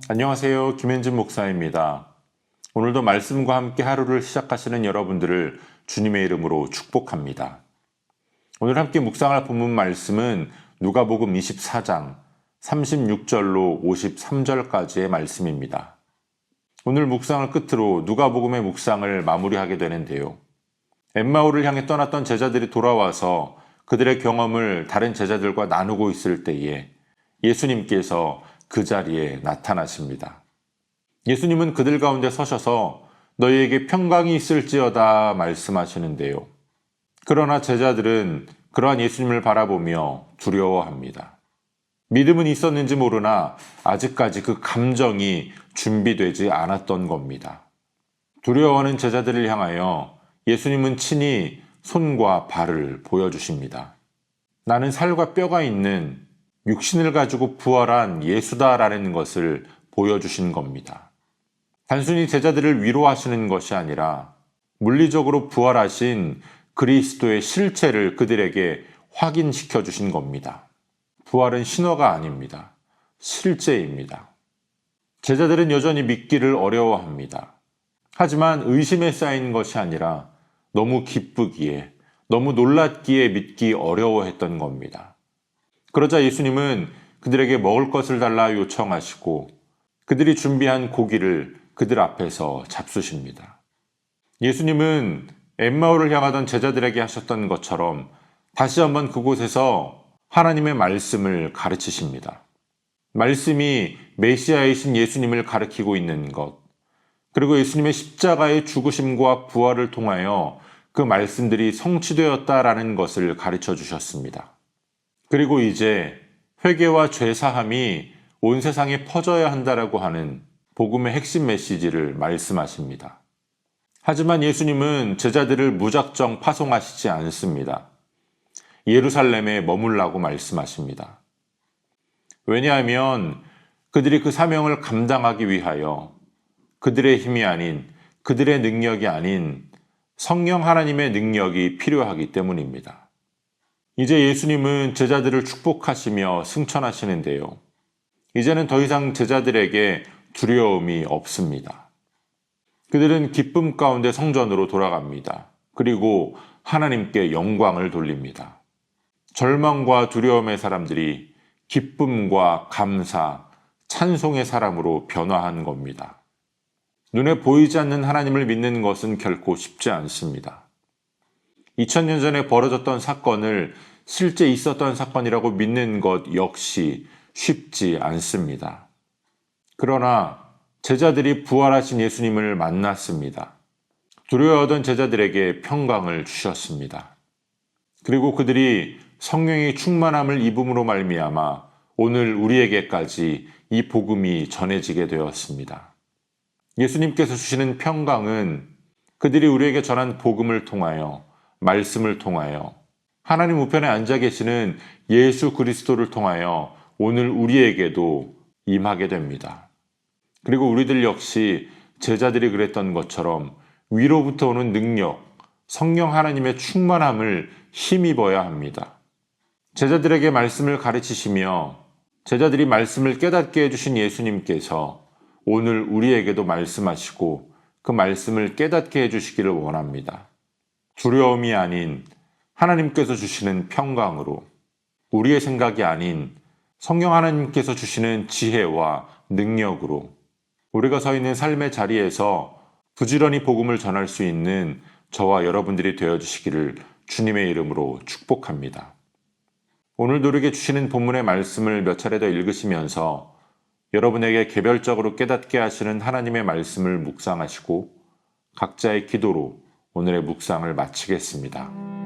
안녕하세요. 김현진 목사입니다. 오늘도 말씀과 함께 하루를 시작하시는 여러분들을 주님의 이름으로 축복합니다. 오늘 함께 묵상할 본문 말씀은 누가복음 24장 36절로 53절까지의 말씀입니다. 오늘 묵상을 끝으로 누가복음의 묵상을 마무리하게 되는데요. 엠마오를 향해 떠났던 제자들이 돌아와서 그들의 경험을 다른 제자들과 나누고 있을 때에 예수님께서 그 자리에 나타나십니다. 예수님은 그들 가운데 서셔서 너희에게 평강이 있을지어다 말씀하시는데요. 그러나 제자들은 그러한 예수님을 바라보며 두려워합니다. 믿음은 있었는지 모르나 아직까지 그 감정이 준비되지 않았던 겁니다. 두려워하는 제자들을 향하여 예수님은 친히 손과 발을 보여주십니다. 나는 살과 뼈가 있는 육신을 가지고 부활한 예수다라는 것을 보여주신 겁니다. 단순히 제자들을 위로하시는 것이 아니라 물리적으로 부활하신 그리스도의 실체를 그들에게 확인시켜 주신 겁니다. 부활은 신화가 아닙니다. 실제입니다. 제자들은 여전히 믿기를 어려워합니다. 하지만 의심에 쌓인 것이 아니라 너무 기쁘기에, 너무 놀랐기에 믿기 어려워했던 겁니다. 그러자 예수님은 그들에게 먹을 것을 달라 요청하시고 그들이 준비한 고기를 그들 앞에서 잡수십니다. 예수님은 엠마오를 향하던 제자들에게 하셨던 것처럼 다시 한번 그곳에서 하나님의 말씀을 가르치십니다. 말씀이 메시아이신 예수님을 가리키고 있는 것, 그리고 예수님의 십자가의 죽으심과 부활을 통하여 그 말씀들이 성취되었다라는 것을 가르쳐 주셨습니다. 그리고 이제 회개와 죄사함이 온 세상에 퍼져야 한다라고 하는 복음의 핵심 메시지를 말씀하십니다. 하지만 예수님은 제자들을 무작정 파송하시지 않습니다. 예루살렘에 머물라고 말씀하십니다. 왜냐하면 그들이 그 사명을 감당하기 위하여 그들의 힘이 아닌, 그들의 능력이 아닌 성령 하나님의 능력이 필요하기 때문입니다. 이제 예수님은 제자들을 축복하시며 승천하시는데요. 이제는 더 이상 제자들에게 두려움이 없습니다. 그들은 기쁨 가운데 성전으로 돌아갑니다. 그리고 하나님께 영광을 돌립니다. 절망과 두려움의 사람들이 기쁨과 감사, 찬송의 사람으로 변화한 겁니다. 눈에 보이지 않는 하나님을 믿는 것은 결코 쉽지 않습니다. 2000년 전에 벌어졌던 사건을 실제 있었던 사건이라고 믿는 것 역시 쉽지 않습니다. 그러나 제자들이 부활하신 예수님을 만났습니다. 두려워하던 제자들에게 평강을 주셨습니다. 그리고 그들이 성령의 충만함을 입음으로 말미암아 오늘 우리에게까지 이 복음이 전해지게 되었습니다. 예수님께서 주시는 평강은 그들이 우리에게 전한 복음을 통하여, 말씀을 통하여, 하나님 우편에 앉아 계시는 예수 그리스도를 통하여 오늘 우리에게도 임하게 됩니다. 그리고 우리들 역시 제자들이 그랬던 것처럼 위로부터 오는 능력, 성령 하나님의 충만함을 힘입어야 합니다. 제자들에게 말씀을 가르치시며 제자들이 말씀을 깨닫게 해주신 예수님께서 오늘 우리에게도 말씀하시고 그 말씀을 깨닫게 해주시기를 원합니다. 두려움이 아닌 하나님께서 주시는 평강으로, 우리의 생각이 아닌 성령 하나님께서 주시는 지혜와 능력으로 우리가 서 있는 삶의 자리에서 부지런히 복음을 전할 수 있는 저와 여러분들이 되어주시기를 주님의 이름으로 축복합니다. 오늘 우리에게 주시는 본문의 말씀을 몇 차례 더 읽으시면서 여러분에게 개별적으로 깨닫게 하시는 하나님의 말씀을 묵상하시고 각자의 기도로 오늘의 묵상을 마치겠습니다.